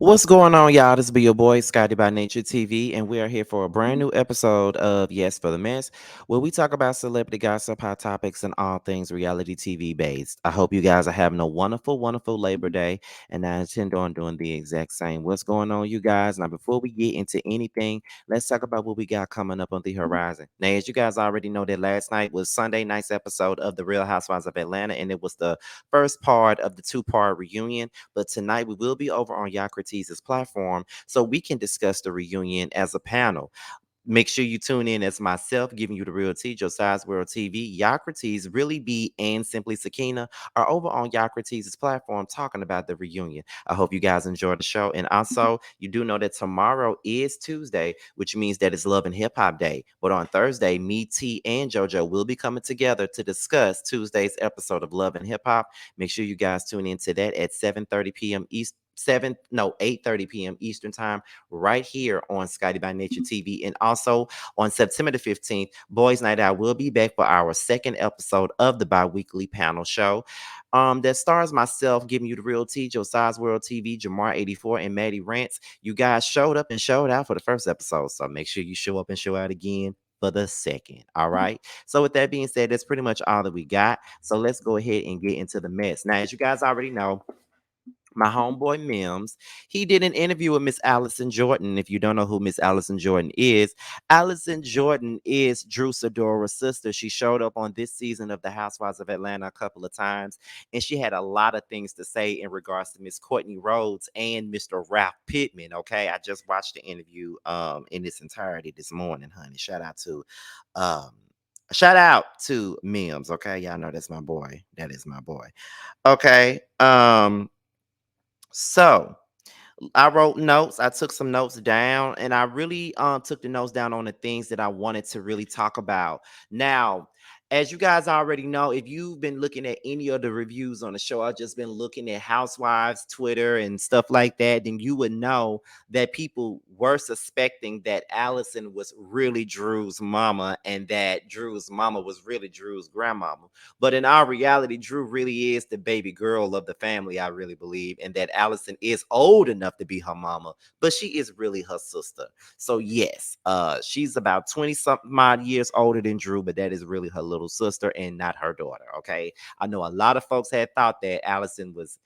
What's going on, y'all? This be your boy, Scotty by Nature TV, and we are here for a brand new episode of Yes for the Mess, where we talk about celebrity gossip, hot topics, and all things reality TV based. I hope you guys are having a wonderful, wonderful Labor Day, and I intend on doing the exact same. What's going on, you guys? Now, before we get into anything, let's talk about what we got coming up on the horizon. Now, as you guys already know, that last night was Sunday night's episode of The Real Housewives of Atlanta, and it was the first part of the two-part reunion. But tonight we will be over on Yakratis's platform so we can discuss the reunion as a panel. Make sure you tune in as myself, giving you the real tea, Josiah's World TV. Yakratis, Really Be, and Simply Sakina are over on Yakratis's platform talking about the reunion. I hope you guys enjoy the show. And also, you do know that tomorrow is Tuesday, which means that it's Love and Hip Hop Day. But on Thursday, me, T, and JoJo will be coming together to discuss Tuesday's episode of Love and Hip Hop. Make sure you guys tune in to that at 7:30 p.m. East. 8:30 p.m. Eastern time, right here on Scotty by Nature TV. And also on September the 15th, Boys Night Out will be back for our second episode of the bi-weekly panel show. That stars myself giving you the real tea, Josiah's World TV, Jamar 84, and Maddie Rants. You guys showed up and showed out for the first episode, so make sure you show up and show out again for the second. All right. So with that being said, that's pretty much all that we got. So let's go ahead and get into the mess. Now, as you guys already know, my homeboy Mims, he did an interview with Miss Allison Jordan. If you don't know who Miss Allison Jordan is Drew Sidora's sister. She showed up on this season of The Housewives of Atlanta a couple of times, and she had a lot of things to say in regards to Miss Courtney Rhodes and Mr. Ralph Pittman. Okay, I just watched the interview in its entirety this morning, honey. Um shout out to Mims. Okay, y'all know that's my boy. That is my boy. Okay. So I wrote notes. I took some notes down, and I really took the notes down on the things that I wanted to really talk about. Now, as you guys already know, if you've been looking at any of the reviews on the show, I've just been looking at Housewives, Twitter, and stuff like that, then you would know that people were suspecting that Allison was really Drew's mama and that Drew's mama was really Drew's grandmama. But in our reality, Drew really is the baby girl of the family, I really believe, and that Allison is old enough to be her mama, but she is really her sister. So yes, she's about 20 something odd years older than Drew, but that is really her little sister and not her daughter. Okay. I know a lot of folks had thought that Allison was,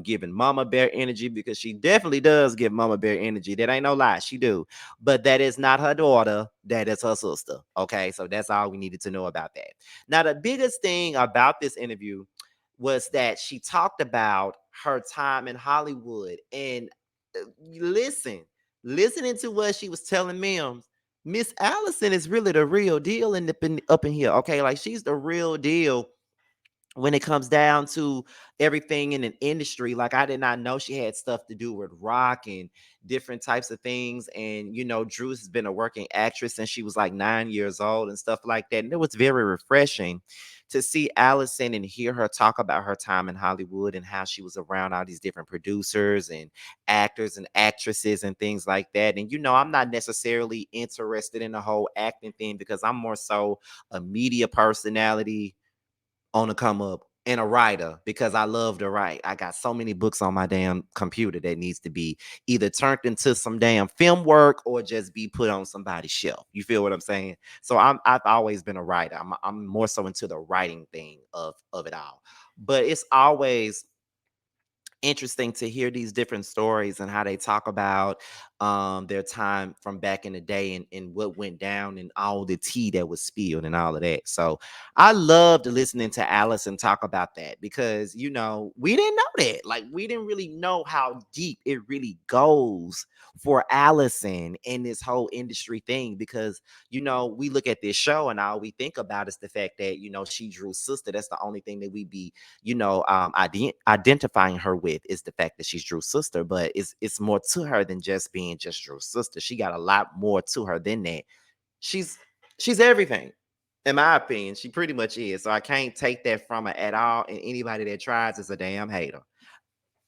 giving mama bear energy, because she definitely does give mama bear energy. That ain't no lie. She do. But that is not her daughter. That is her sister. Okay. So that's all we needed to know about that. Now, the biggest thing about this interview was that she talked about her time in Hollywood. And listen, listening to what she was telling Mims, Miss Allison is really the real deal up in here. Okay, like she's the real deal when it comes down to everything in an industry. Like, I did not know she had stuff to do with rock and different types of things. And Drew has been a working actress since she was like 9 years old and stuff like that. And it was very refreshing to see Allison and hear her talk about her time in Hollywood and how she was around all these different producers and actors and actresses and things like that. And I'm not necessarily interested in the whole acting thing, because I'm more so a media personality on the come up, and a writer, because I love to write. I got so many books on my damn computer that needs to be either turned into some damn film work or just be put on somebody's shelf. You feel what I'm saying? So I've always been a writer. I'm more so into the writing thing of it all. But it's always interesting to hear these different stories and how they talk about their time from back in the day, and what went down and all the tea that was spilled and all of that. So I loved listening to Allison talk about that, because we didn't know that. Like, we didn't really know how deep it really goes for Allison in this whole industry thing, because we look at this show and all we think about is the fact that she Drew's sister. That's the only thing that we be identifying her with, is the fact that she's Drew's sister. But it's more to her than just being just Drew's sister. She got a lot more to her than that. She's she's everything. In my opinion, she pretty much is. So I can't take that from her at all. And anybody that tries is a damn hater.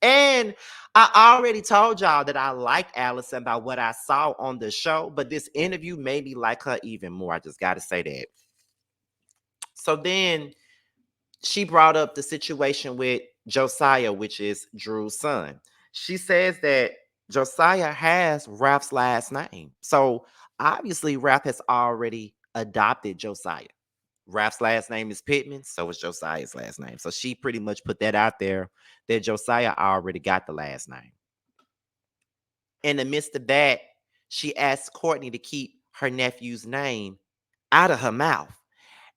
And I already told y'all that I liked Allison by what I saw on the show, but this interview made me like her even more. I just got to say that. So then she brought up the situation with Josiah, which is Drew's son. She says that Josiah has Ralph's last name. So obviously Ralph has already adopted Josiah. Ralph's last name is Pittman, so is Josiah's last name. So she pretty much put that out there that Josiah already got the last name. In the midst of that, she asked Courtney to keep her nephew's name out of her mouth.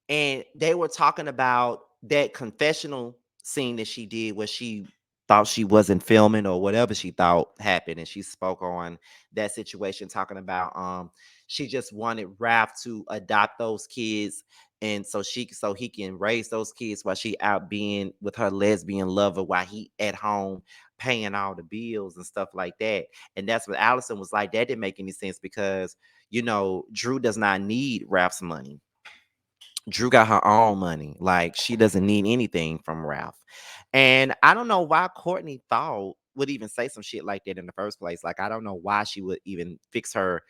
And they were talking about that confessional scene that she did where she thought she wasn't filming or whatever she thought happened, and she spoke on that situation, talking about she just wanted Ralph to adopt those kids, and so he can raise those kids while she out being with her lesbian lover while he at home paying all the bills and stuff like that. And that's what Allison was like, that didn't make any sense because Drew does not need Ralph's money. Drew got her own money. Like, she doesn't need anything from Ralph. And I don't know why Courtney thought would even say some shit like that in the first place. Like, I don't know why she would even fix her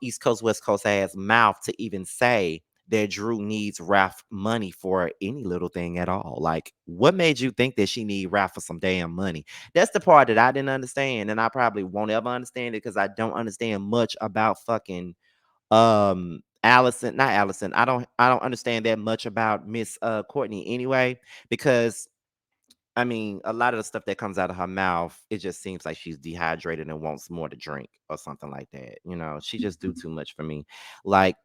East Coast, West Coast ass mouth to even say that Drew needs Ralph money for any little thing at all. Like, what made you think that she need Ralph for some damn money? That's the part that I didn't understand. And I probably won't ever understand it because I don't understand much about fucking Allison, not Allison. I don't understand that much about Miss Courtney anyway, because I mean, a lot of the stuff that comes out of her mouth, it just seems like she's dehydrated and wants more to drink or something like that. She just do too much for me. Like,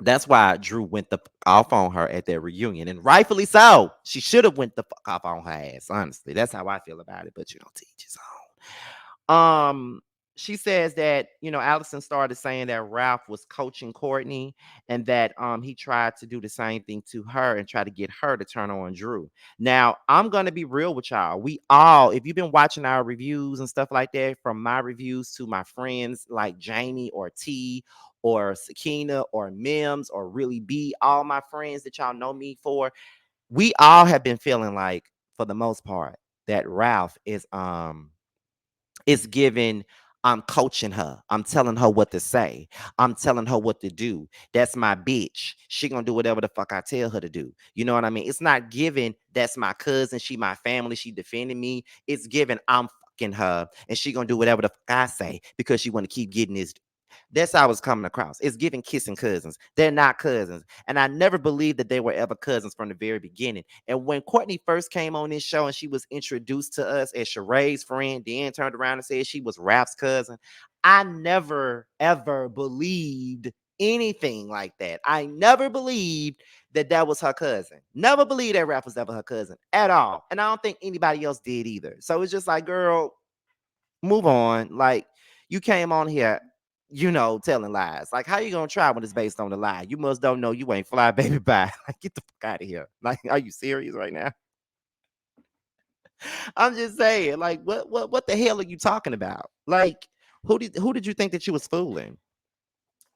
that's why Drew went the fuck off on her at their reunion, and rightfully so. She should have went the fuck off on her ass. Honestly, that's how I feel about it. But teach his own. She says that Allison started saying that Ralph was coaching Courtney, and that he tried to do the same thing to her and try to get her to turn on Drew. Now, I'm gonna be real with y'all. We all, if you've been watching our reviews and stuff like that, from my reviews to my friends like Jamie or T or Sakina or Mims or Really B, all my friends that y'all know me for, we all have been feeling like, for the most part, that Ralph is giving, I'm coaching her. I'm telling her what to say. I'm telling her what to do. That's my bitch. She gonna do whatever the fuck I tell her to do. You know what I mean? It's not giving, that's my cousin. She my family. She defending me. It's giving, I'm fucking her, and she gonna do whatever the fuck I say because she want to keep getting this. That's how it's coming across. It's giving kissing cousins. They're not cousins. And I never believed that they were ever cousins from the very beginning. And when Courtney first came on this show and she was introduced to us as Sheree's friend, then turned around and said she was Rap's cousin, I never, ever believed anything like that. I never believed that that was her cousin. Never believed that Rap was ever her cousin at all. And I don't think anybody else did either. So it's just like, girl, move on. Like, you came on here, telling lies. Like, how you gonna try when it's based on a lie? You must don't know you ain't fly baby bye. Like, get the fuck out of here. Like, are you serious right now? I'm just saying, like, what the hell are you talking about? Like, who did you think that you was fooling?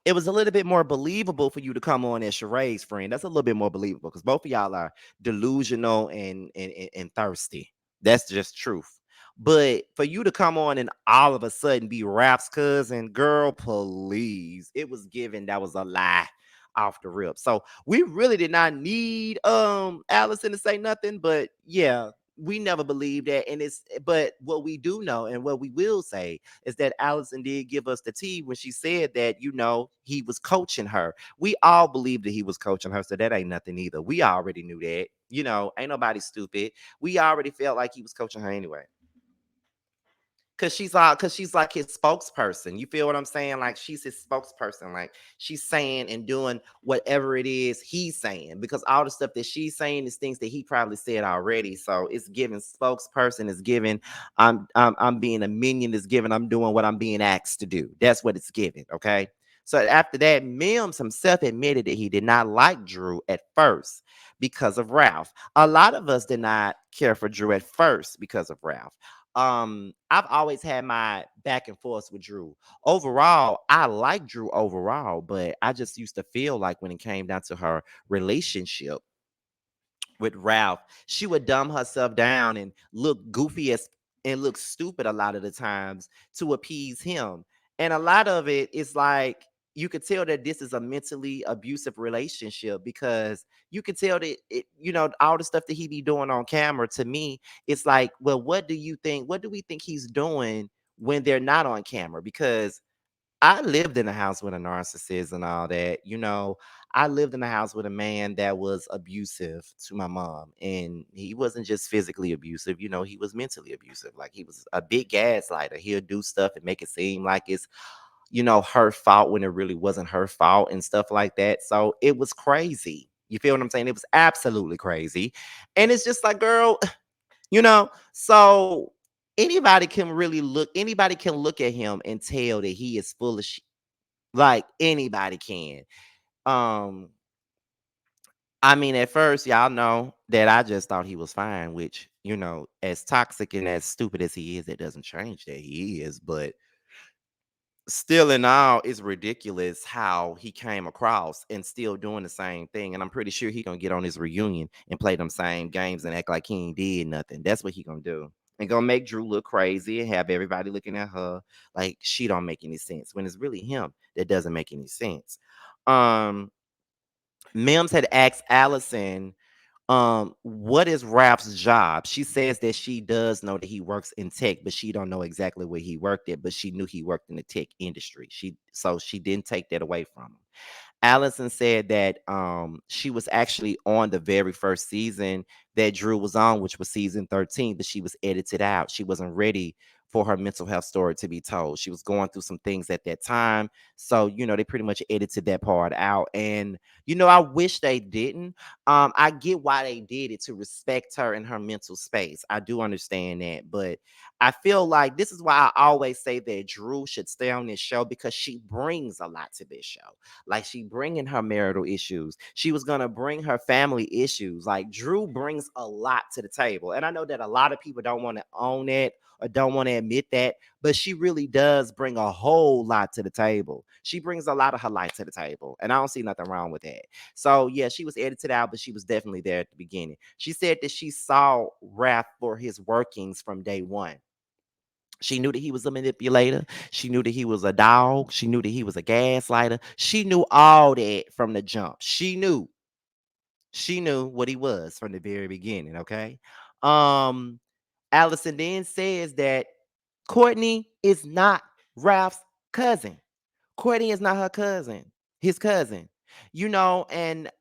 It was a little bit more believable for you to come on as Sheree's friend. That's a little bit more believable because both of y'all are delusional and thirsty. That's just truth. But for you to come on and all of a sudden be Rap's cousin, girl, please. It was given that was a lie off the rip. So we really did not need Allison to say nothing, but yeah, we never believed that. And but what we do know and what we will say is that Allison did give us the tea when she said that, he was coaching her. We all believed that he was coaching her, so that ain't nothing either. We already knew that. Ain't nobody stupid. We already felt like he was coaching her anyway. Cause she's like his spokesperson. You feel what I'm saying? Like, she's his spokesperson. Like, she's saying and doing whatever it is he's saying. Because all the stuff that she's saying is things that he probably said already. So it's giving spokesperson, it's giving I'm being a minion, it's giving I'm doing what I'm being asked to do. That's what it's giving. Okay. So after that, Mims himself admitted that he did not like Drew at first because of Ralph. A lot of us did not care for Drew at first because of Ralph. I've always had my back and forth with Drew. Overall, I like Drew overall, but I just used to feel like when it came down to her relationship with Ralph, she would dumb herself down and look goofy as and look stupid a lot of the times to appease him. And a lot of it is like, you could tell that this is a mentally abusive relationship because you could tell that all the stuff that he be doing on camera. To me, it's like, well, what do you think? What do we think he's doing when they're not on camera, because I lived in a house with a narcissist and all that. I lived in a house with a man that was abusive to my mom. And he wasn't just physically abusive, he was mentally abusive. Like, he was a big gaslighter. He'll do stuff and make it seem like it's, her fault when it really wasn't her fault and stuff like that. So it was crazy. You feel what I'm saying? It was absolutely crazy. And it's just like, girl, so anybody can look at him and tell that he is full of shit. Like, anybody can. Um, I mean, at first, y'all know that I just thought he was fine, which, as toxic and as stupid as he is, it doesn't change that he is. But still, in all, it's ridiculous how he came across and still doing the same thing. And I'm pretty sure he gonna get on his reunion and play them same games and act like he ain't did nothing. That's what he gonna do. And gonna make Drew look crazy and have everybody looking at her like she don't make any sense, when it's really him that doesn't make any sense. Um, Mims had asked Allison, what is Ralph's job? She says that she does know that he works in tech, but she don't know exactly where he worked at, but she knew he worked in the tech industry. She didn't take that away from him. Allison said that she was actually on the very first season that Drew was on, which was season 13, but she was edited out. She wasn't ready for her mental health story to be told. She was going through some things at that time. So, they pretty much edited that part out. And, I wish they didn't. I get why they did it, to respect her in her mental space. I do understand that. But I feel like this is why I always say that Drew should stay on this show, because she brings a lot to this show. Like, she bringing her marital issues. She was gonna bring her family issues. Like, Drew brings a lot to the table. And I know that a lot of people don't want to own it or don't want to admit that, but she really does bring a whole lot to the table. She brings a lot of her life to the table. And I don't see nothing wrong with that. So yeah, she was edited out, but she was definitely there at the beginning. She said that she saw Raph for his workings from day one. She knew that he was a manipulator. She knew that he was a dog. She knew that he was a gaslighter. She knew all that from the jump. She knew. She knew what he was from the very beginning. Okay. Um, Allison then says that Courtney is not Ralph's cousin. Courtney is not her cousin, his cousin. And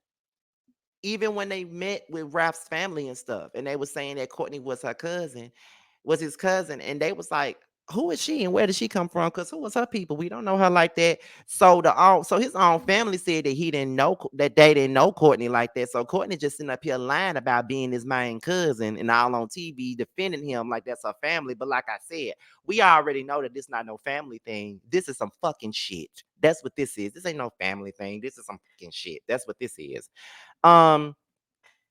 even when they met with Ralph's family and stuff, and they were saying that Courtney was her cousin, was his cousin, and they was like, "Who is she and where did she come from? Because who was her people? We don't know her like that." So his own family said that he didn't know that they didn't know Courtney like that. So Courtney just sitting up here lying about being his main cousin and all on TV defending him like that's her family. But like I said, we already know that this not no family thing. This is some fucking shit. That's what this is. This ain't no family thing. This is some fucking shit. That's what this is. Um,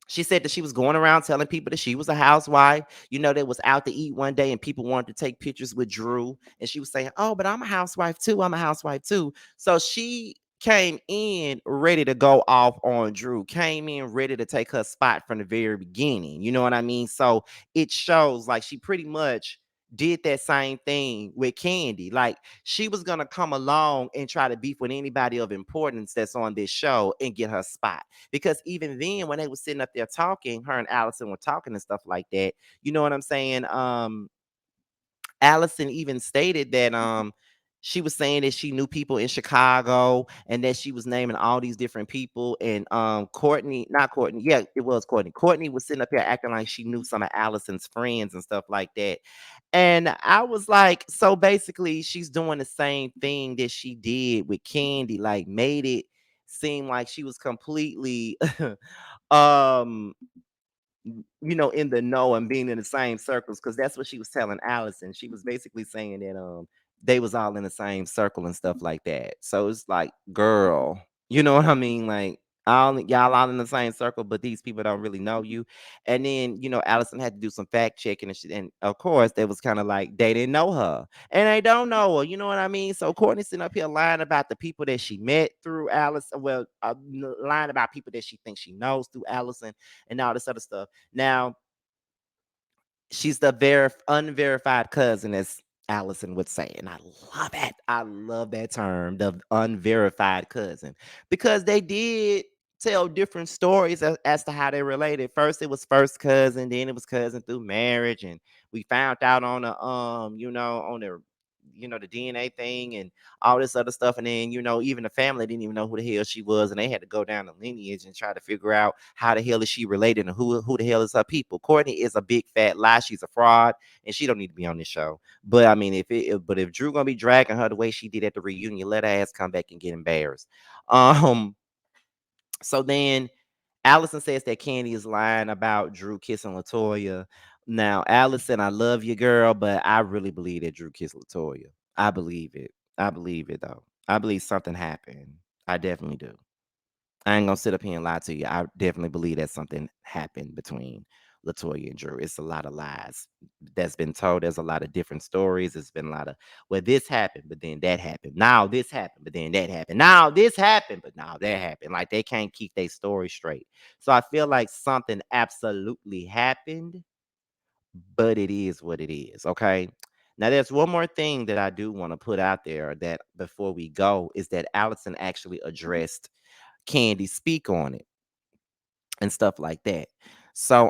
she said that she was going around telling people that she was a housewife, that was out to eat one day and people wanted to take pictures with Drew. And she was saying, "Oh, but I'm a housewife too. I'm a housewife too." So she came in ready to go off on Drew, came in ready to take her spot from the very beginning. You know what I mean? So it shows like she pretty much did that same thing with Kandi. Like, she was gonna come along and try to beef with anybody of importance that's on this show and get her spot. Because even then, when they were sitting up there talking, her and Allison were talking and stuff like that. You know what I'm saying? Allison even stated that she was saying that she knew people in Chicago and that she was naming all these different people. And not Courtney, yeah, it was Courtney. Courtney was sitting up here acting like she knew some of Allison's friends and stuff like that. And I was like, so basically, she's doing the same thing that she did with Kandi, like made it seem like she was completely um in the know and being in the same circles, because that's what she was telling Allison. She was basically saying that they was all in the same circle and stuff like that. So it's like, girl, you know what I mean? Like, y'all all in the same circle, but these people don't really know you. And then, Allison had to do some fact checking and shit. And of course, they was kind of like they didn't know her. And they don't know her, you know what I mean? So Courtney sitting up here lying about the people that she met through Allison. Well, lying about people that she thinks she knows through Allison and all this other stuff. Now, she's the unverified cousin, as Allison would say. And I love it. I love that term, the unverified cousin, because they did tell different stories as to how they related. First, it was first cousin, then it was cousin through marriage. And we found out on the on the the DNA thing and all this other stuff. And then, even the family didn't even know who the hell she was. And they had to go down the lineage and try to figure out how the hell is she related and who the hell is her people. Courtney is a big fat lie. She's a fraud and she don't need to be on this show. But I mean, if Drew gonna be dragging her the way she did at the reunion, let her ass come back and get embarrassed. Um, so then Allison says that Kandi is lying about Drew kissing Latoya. Now, Allison, I love you, girl, but I really believe that Drew kissed Latoya. I believe it. I believe it though. I believe something happened. I definitely do. I ain't gonna sit up here and lie to you. I definitely believe that something happened between Latoya and Drew. It's a lot of lies that's been told. There's a lot of different stories. It's been a lot of, well, this happened, but then that happened. Now this happened, but then that happened. Now this happened, but now that happened. Like they can't keep their story straight. So I feel like something absolutely happened, but it is what it is. Okay. Now there's one more thing that I do want to put out there that before we go is that Allison actually addressed Kandi speak on it and stuff like that. So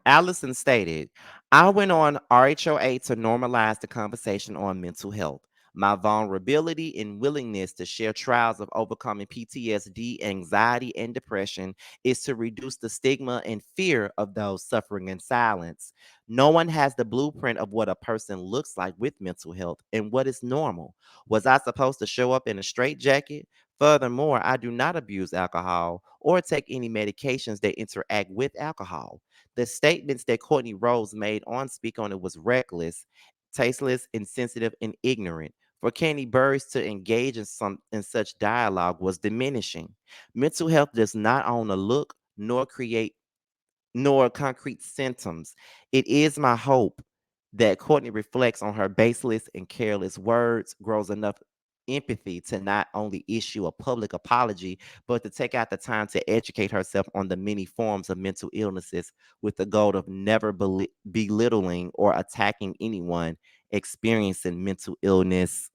Allison stated, I went on RHOA to normalize the conversation on mental health. My vulnerability and willingness to share trials of overcoming PTSD, anxiety, and depression is to reduce the stigma and fear of those suffering in silence. No one has the blueprint of what a person looks like with mental health and what is normal. Was I supposed to show up in a straitjacket? Furthermore, I do not abuse alcohol or take any medications that interact with alcohol. The statements that Courtney Rhodes made on Speak On It was reckless, tasteless, insensitive, and ignorant. For Kandi Burruss to engage in such dialogue was diminishing. Mental health does not own a look nor concrete symptoms. It is my hope that Courtney reflects on her baseless and careless words, grows enough empathy to not only issue a public apology, but to take out the time to educate herself on the many forms of mental illnesses with the goal of never belittling or attacking anyone experiencing mental illness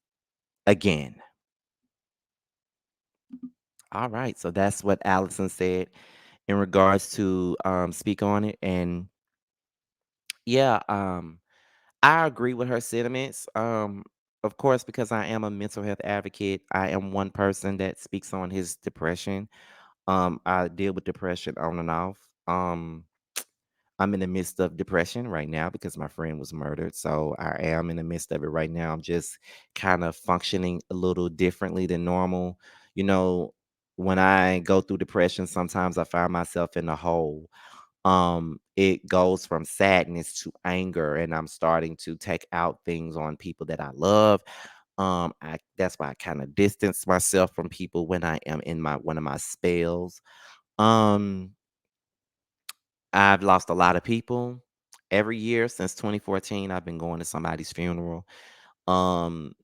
again. All right, so that's what Allison said in regards to speak on it. And yeah, I agree with her sentiments. Of course, because I am a mental health advocate, I am one person that speaks on his depression. I deal with depression on and off. I'm in the midst of depression right now because my friend was murdered. So I am in the midst of it right now. I'm just kind of functioning a little differently than normal. You know, when I go through depression, sometimes I find myself in a hole. It goes from sadness to anger, and I'm starting to take out things on people that I love. That's why I kind of distance myself from people when I am in my one of my spells. um I've lost a lot of people every year since 2014. I've been going to somebody's funeral. um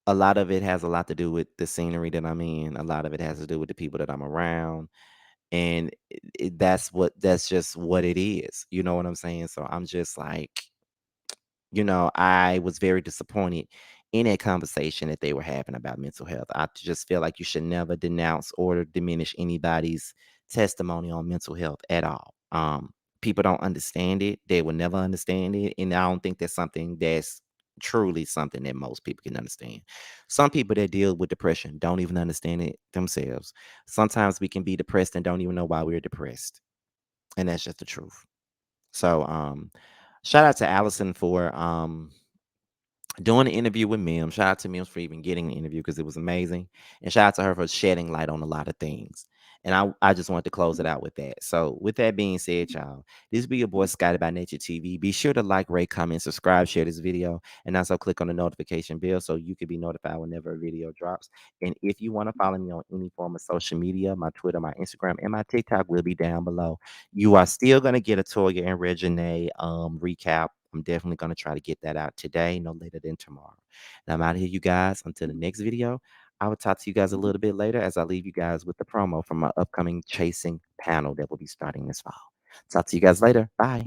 a lot of it has a lot to do with the scenery that I'm in. A lot of it has to do with the people that I'm around, and that's just what it is. You know what I'm saying? So I'm just like, I was very disappointed in a conversation that they were having about mental health. I just feel like you should never denounce or diminish anybody's testimony on mental health at all. People don't understand it. They will never understand it. And I don't think that's something that's truly something that most people can understand. Some people that deal with depression don't even understand it themselves. Sometimes we can be depressed and don't even know why we're depressed. And that's just the truth. So shout out to Allison for doing the interview with Mims. Shout out to Mims for even getting the interview because it was amazing. And shout out to her for shedding light on a lot of things. And I just wanted to close it out with that. So, with that being said, y'all, this be your boy Scotty by Nature TV. Be sure to like, rate, comment, subscribe, share this video, and also click on the notification bell so you can be notified whenever a video drops. And if you want to follow me on any form of social media, my Twitter, my Instagram, and my TikTok will be down below. You are still gonna get a Toya and Regine recap. I'm definitely gonna try to get that out today, no later than tomorrow. And I'm out of here, you guys. Until the next video, I will talk to you guys a little bit later as I leave you guys with the promo from my upcoming chasing panel that will be starting this fall. Talk to you guys later. Bye.